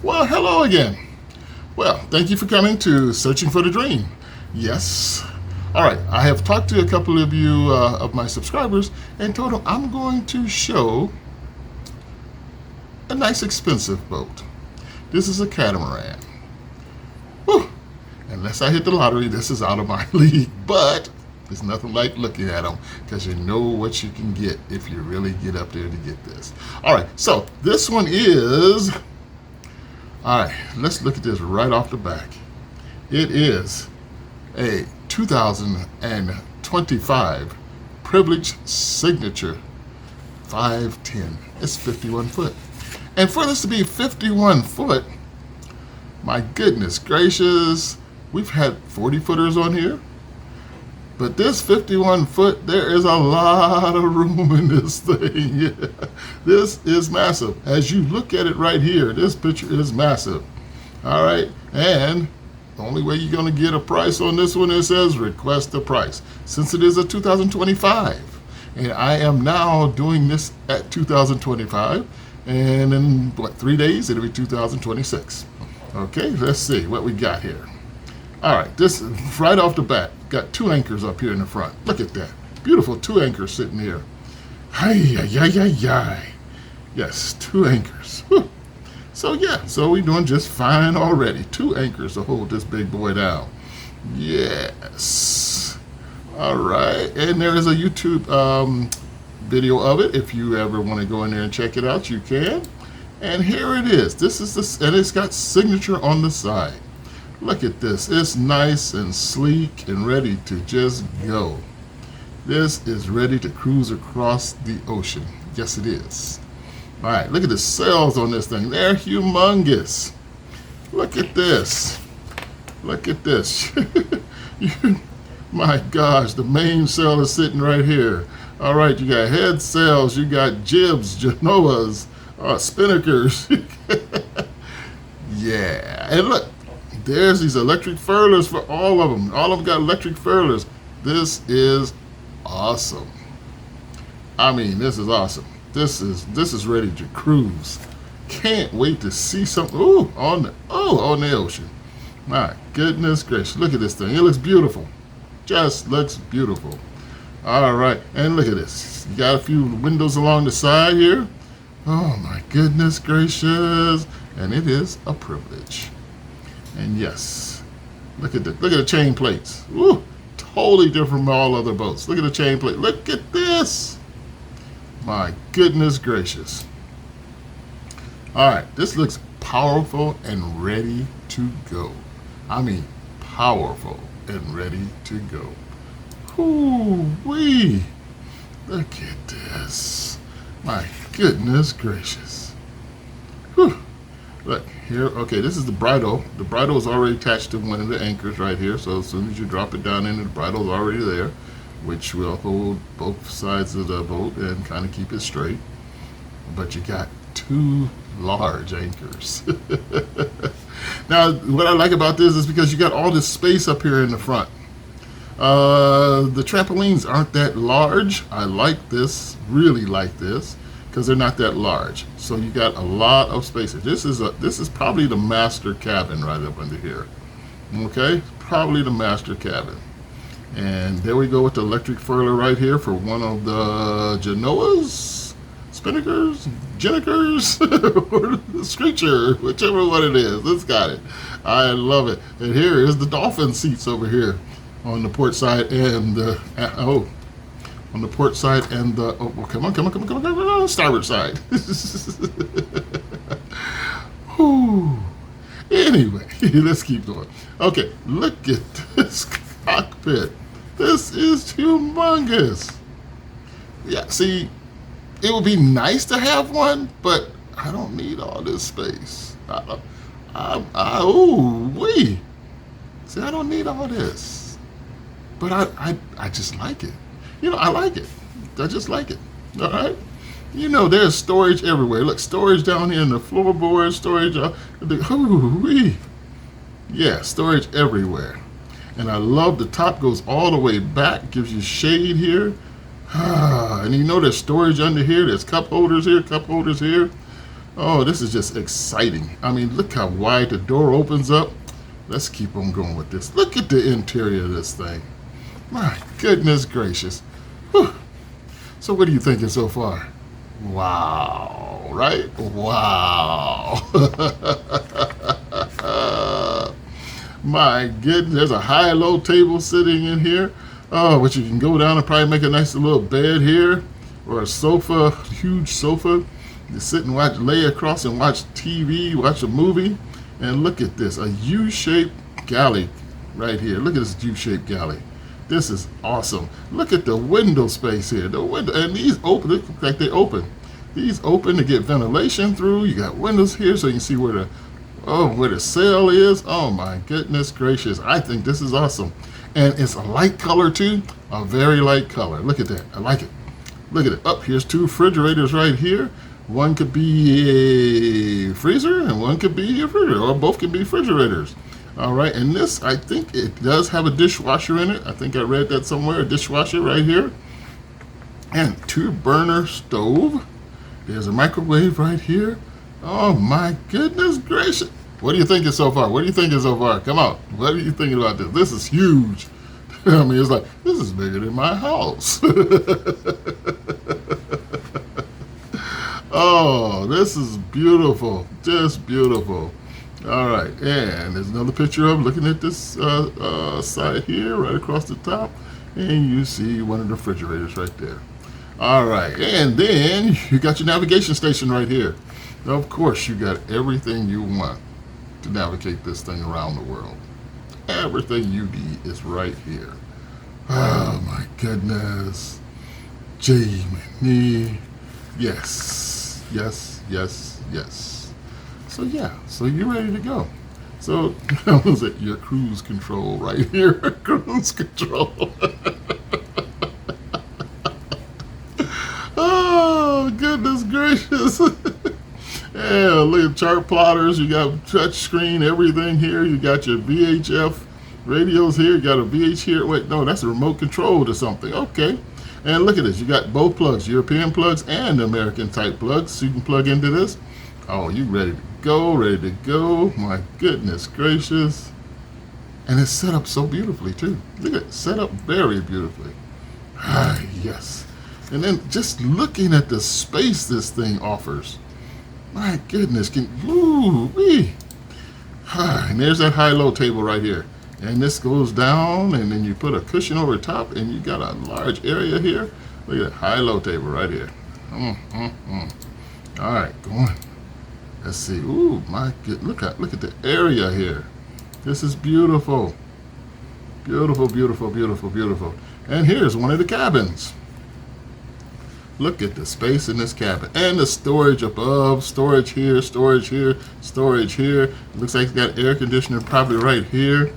Well, hello again. Well, thank you for coming to Searching for the Dream. Yes. All right, I have talked to a couple of you of my subscribers and told them I'm going to show a nice expensive boat. This is a catamaran. Whew. Unless I hit the lottery, this is out of my league, but there's nothing like looking at them because you know what you can get if you really get up there to get this. All right, so this one is... All right, let's look at this right off the back. It is a 2025 Privilege Signature 510. It's 51 foot. And for this to be 51 foot, my goodness gracious, we've had 40 footers on here. But this 51 foot, there is a lot of room in this thing. This is massive. As you look at it right here, this picture is massive. All right, and the only way you're going to get a price on this one, it says request a price. Since it is a 2025, and I am now doing this at 2025, and in what, 3 days, it'll be 2026. Okay, let's see what we got here. All right, this right off the bat, got 2 anchors up here in the front. Look at that. Beautiful 2 anchors sitting here. Hi. Yes, 2 anchors. Whew. So yeah, so we're doing just fine already. 2 anchors to hold this big boy down. Yes. All right, and there is a YouTube video of it. If you ever want to go in there and check it out, you can. And here it is. This is the, and it's got signature on the side. Look at this. It's nice and sleek and ready to just go. This is ready to cruise across the ocean. Yes, it is. All right, look at the sails on this thing. They're humongous. Look at this. Look at this. My gosh, the main sail is sitting right here. All right, you got head sails, you got jibs, genoas, spinnakers. Yeah, and look. There's these electric furlers for all of them. All of them got electric furlers. This is awesome. I mean, this is awesome. This is ready to cruise. Can't wait to see something. Ooh, on the ocean. My goodness gracious. Look at this thing. It looks beautiful. Just looks beautiful. All right, and look at this. You got a few windows along the side here. Oh my goodness gracious. And it is a privilege. And yes, look at the chain plates. Woo, totally different from all other boats. Look at the chain plate. Look at this. My goodness gracious. All right, this looks powerful and ready to go. I mean, powerful and ready to go. Whoo-wee. Look at this. My goodness gracious. Whew. Look here, okay, this is the bridle. The bridle is already attached to one of the anchors right here, so as soon as you drop it down into the bridle is already there, which will hold both sides of the boat and kind of keep it straight. But you got 2 large anchors. Now, what I like about this is because you got all this space up here in the front. The trampolines aren't that large. I like this, really like this, because they're not that large. So you got a lot of space. This is probably the master cabin right up under here. Okay, probably the master cabin. And there we go with the electric furler right here for one of the genoas, spinnakers, jennikers, or the screecher, whichever one it is. It's got it. I love it. And here is the dolphin seats over here on the port side and the on the port side and the come on, starboard side. Whew. Anyway, let's keep going. Okay, look at this cockpit. This is humongous. Yeah, see, it would be nice to have one, but I don't need all this space. See, I don't need all this. But I just like it. You know, I like it. I just like it. All right? You know, there's storage everywhere. Look, storage down here in the floorboard, storage. Yeah, storage everywhere. And I love the top goes all the way back, gives you shade here. And you know there's storage under here. There's cup holders here, cup holders here. Oh, this is just exciting. I mean, look how wide the door opens up. Let's keep on going with this. Look at the interior of this thing. My goodness gracious. Whew. So what are you thinking so far? Wow, right? Wow. My goodness, there's a high-low table sitting in here. Oh, but you can go down and probably make a nice little bed here, or a sofa, huge sofa. You sit and lay across and watch TV, watch a movie, and look at this, a U-shaped galley right here. Look at this U-shaped galley. This is awesome. Look at the window space here. The window, and these open, look like they open. These open to get ventilation through. You got windows here so you can see where the sail is. Oh my goodness gracious. I think this is awesome. And it's a light color too, a very light color. Look at that. I like it. Look at it. Up here's two refrigerators right here. One could be a freezer and one could be a refrigerator, or both can be refrigerators. All right, and this, I think it does have a dishwasher in it. I think I read that somewhere, a dishwasher right here. And 2-burner stove. There's a microwave right here. Oh my goodness gracious. What are you thinking so far? What are you thinking so far? Come on. What are you thinking about this? This is huge. I mean, it's like, this is bigger than my house. Oh, this is beautiful. Just beautiful. All right, and there's another picture of looking at this side here, right across the top, and you see one of the refrigerators right there. All right, and then you got your navigation station right here. Of course, you got everything you want to navigate this thing around the world. Everything you need is right here. Oh my goodness. Jamie. Yes, yes, yes, yes. So yeah, so you're ready to go. So that was it, your cruise control right here. Cruise control. Oh, goodness gracious. Yeah, look at chart plotters. You got touch screen, everything here. You got your VHF radios here. You got a VH here. Wait, no, that's a remote control to something. Okay. And look at this. You got both plugs, European plugs and American type plugs. So you can plug into this. Oh, you ready to go, ready to go. My goodness gracious. And it's set up so beautifully too. Look at it, set up very beautifully. Ah, yes. And then just looking at the space this thing offers. My goodness, woo-wee. Ah, and there's that high-low table right here. And this goes down, and then you put a cushion over top, and you got a large area here. Look at that high-low table right here. All right, go on. Let's see. Ooh, my good. Look at the area here. This is beautiful. Beautiful, beautiful, beautiful, beautiful. And here's one of the cabins. Look at the space in this cabin. And the storage above, storage here, storage here, storage here. It looks like it's got air conditioner probably right here.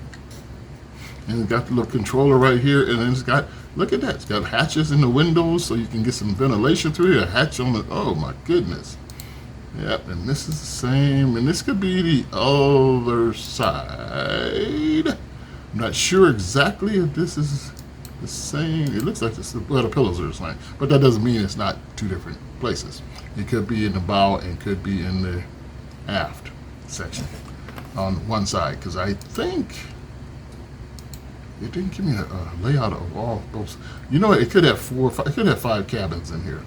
And it's got the little controller right here. And then it's got, look at that. It's got hatches in the windows so you can get some ventilation through here. A hatch on the, oh my goodness. Yep, and this is the same. And this could be the other side. I'm not sure exactly if this is the same. It looks like this, well, the pillows are the same, but that doesn't mean it's not two different places. It could be in the bow and could be in the aft section on one side, because I think it didn't give me a layout of all those. You know, it could have it could have 5 cabins in here.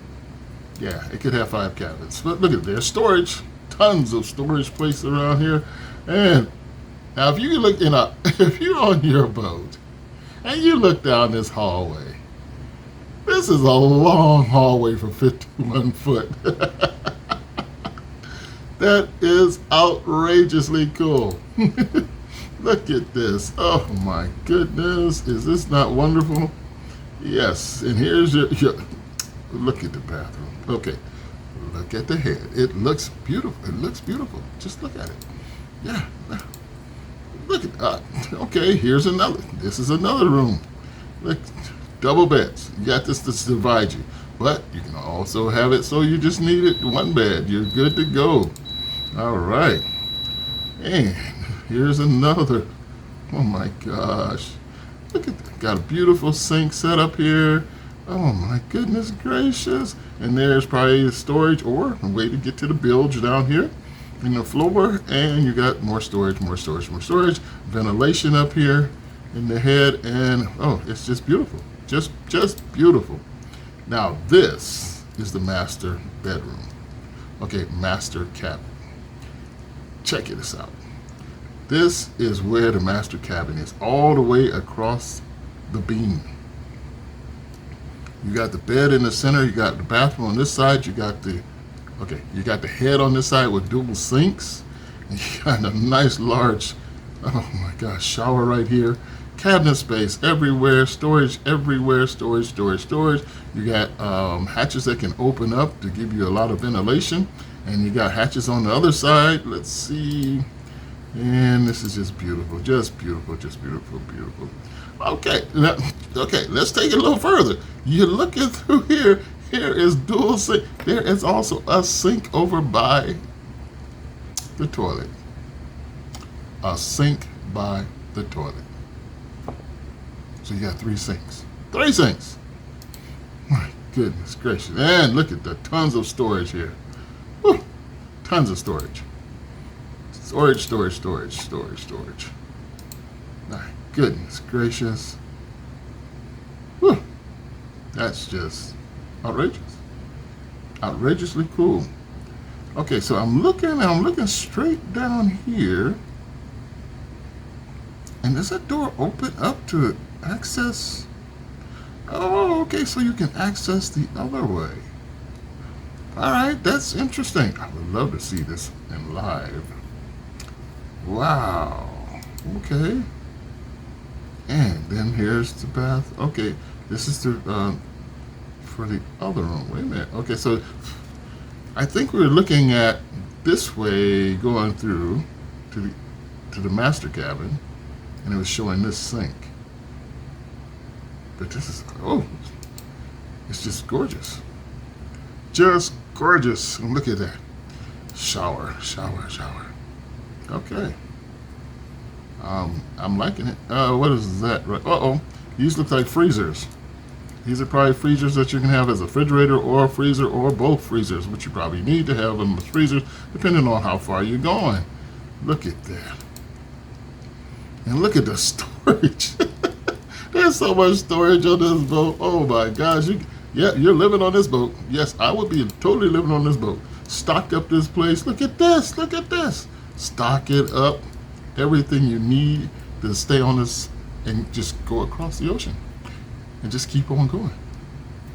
Yeah, it could have 5 cabins. But look at there's storage, tons of storage places around here. And now if you look if you're on your boat and you look down this hallway, this is a long hallway for 51 foot. That is outrageously cool. Look at this. Oh my goodness. Is this not wonderful? Yes. And here's your look at the bathroom. Okay. Look at the head. It looks beautiful. It looks beautiful. Just look at it. Yeah. Look at okay, here's another. This is another room. Look, double beds. You got this to divide you. But you can also have it so you just need it one bed. You're good to go. All right. And here's another. Oh my gosh. Look at that. Got a beautiful sink set up here. Oh my goodness gracious. And there's probably storage or a way to get to the bilge down here in the floor. And you got more storage, more storage, more storage. Ventilation up here in the head. And oh, it's just beautiful. Just beautiful. Now this is the master bedroom. Okay, master cabin. Check this out. This is where the master cabin is, all the way across the beam. You got the bed in the center, you got the bathroom on this side, you got the head on this side with dual sinks, and you got a nice large, oh my gosh, shower right here. Cabinet space everywhere, storage everywhere, storage. You got hatches that can open up to give you a lot of ventilation, and you got hatches on the other side. Let's see. And this is just beautiful, beautiful. Okay, let's take it a little further. You're looking through here. Here is dual sink. There is also a sink over by the toilet. A sink by the toilet. So you got 3 sinks. 3 sinks! My goodness gracious. And look at the tons of storage here. Whew. Tons of storage. Storage. My goodness gracious. Whew. That's just outrageous. Outrageously cool. Okay, so I'm looking straight down here. And does that door open up to access? Oh, okay, so you can access the other way. All right, that's interesting. I would love to see this in live. Wow. Okay. And then here's the bath. Okay, this is the for the other room. Wait a minute. Okay, so I think we were looking at this way going through to the master cabin, and it was showing this sink. But this is, oh, it's just gorgeous. Just gorgeous. And look at that. Shower. Okay. I'm liking it. What is that? Right. These look like freezers. These are probably freezers that you can have as a refrigerator or a freezer or both freezers, which you probably need to have them as freezers depending on how far you're going. Look at that. And look at the storage. There's so much storage on this boat. Oh my gosh. You're living on this boat. Yes, I would be totally living on this boat. Stock up this place. Look at this. Stock it up. Everything you need to stay on this and just go across the ocean. And just keep on going.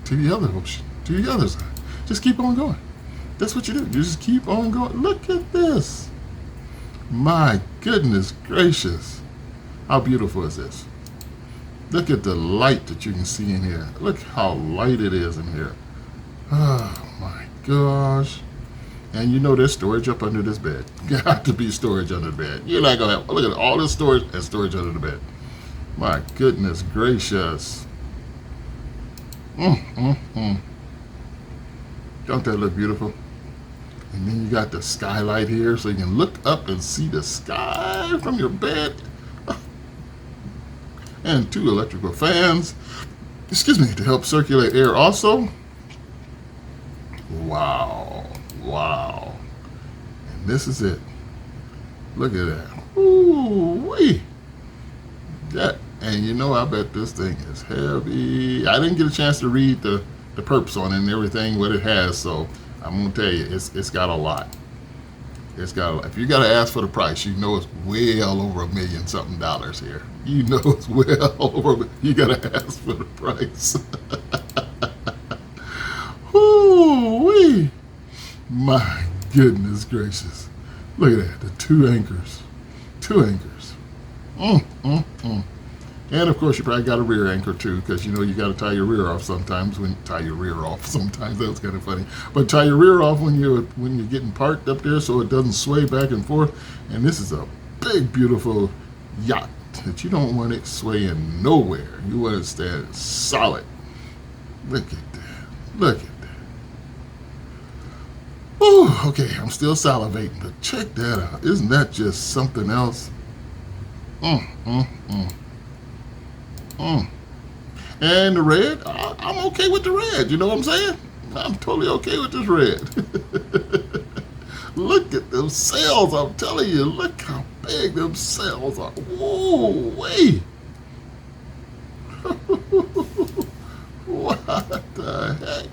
To the other ocean. To the other side. Just keep on going. That's what you do. You just keep on going. Look at this. My goodness gracious. How beautiful is this? Look at the light that you can see in here. Look how light it is in here. Oh my gosh. And you know there's storage up under this bed. Got to be storage under the bed. You're not gonna have, look at all this storage and storage under the bed. My goodness gracious. Don't that look beautiful? And then you got the skylight here so you can look up and see the sky from your bed. And 2 electrical fans, to help circulate air also. Wow. And this is it. Look at that. Ooh-wee. That, and you know, I bet this thing is heavy. I didn't get a chance to read the perps on it and everything, what it has, so I'm going to tell you, it's got a lot. It's got a lot. If you got to ask for the price, you know it's well over $1 million something here. You know it's well over. You got to ask for the price. Ooh-wee. My goodness gracious. Look at that. The 2 anchors. 2 anchors. And of course you probably got a rear anchor too, because you know you got to tie your rear off sometimes. That's kind of funny. But tie your rear off when you're getting parked up there so it doesn't sway back and forth. And this is a big beautiful yacht that you don't want it swaying nowhere. You want it to stand solid. Look at that. Oh, okay, I'm still salivating, but check that out. Isn't that just something else? And And the red, I'm okay with the red. You know what I'm saying? I'm totally okay with this red. Look at them sails, I'm telling you. Look how big them sails are. Whoa, wait. What the heck?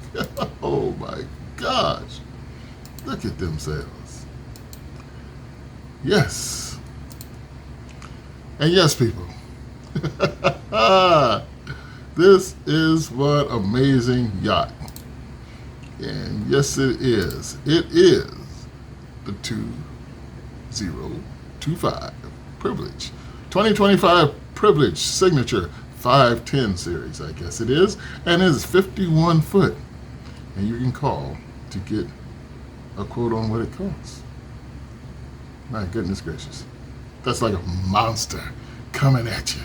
Oh my gosh. Look at them sails. Yes. And yes, people. This is one amazing yacht. And yes, it is. It is the 2025 Privilege. 2025 Privilege Signature 510 series, I guess it is. And it is 51 foot. And you can call to get a quote on what it costs. My goodness gracious. That's like a monster coming at you.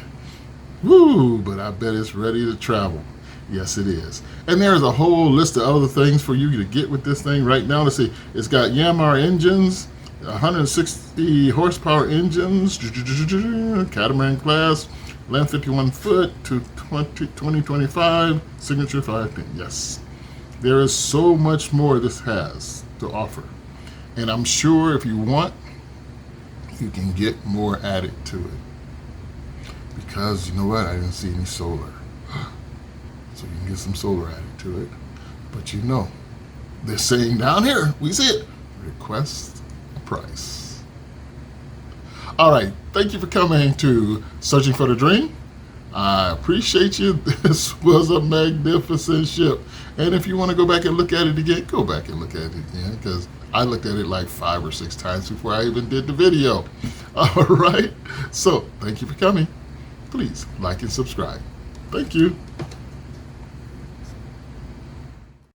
Woo, but I bet it's ready to travel. Yes, it is. And there's a whole list of other things for you to get with this thing right now. Let's see. It's got Yamaha engines, 160 horsepower engines, catamaran class, length 51 foot to 2025, signature 510. Yes. There is so much more this has to offer. And I'm sure if you want, you can get more added to it. Because you know what? I didn't see any solar. So you can get some solar added to it. But you know, they're saying down here, we see it, request a price. All right, thank you for coming to Searching for the Dream. I appreciate you. This was a magnificent ship. And if you want to go back and look at it again, go back and look at it again, because I looked at it like 5 or 6 times before I even did the video. All right, so thank you for coming. Please like and subscribe. Thank you.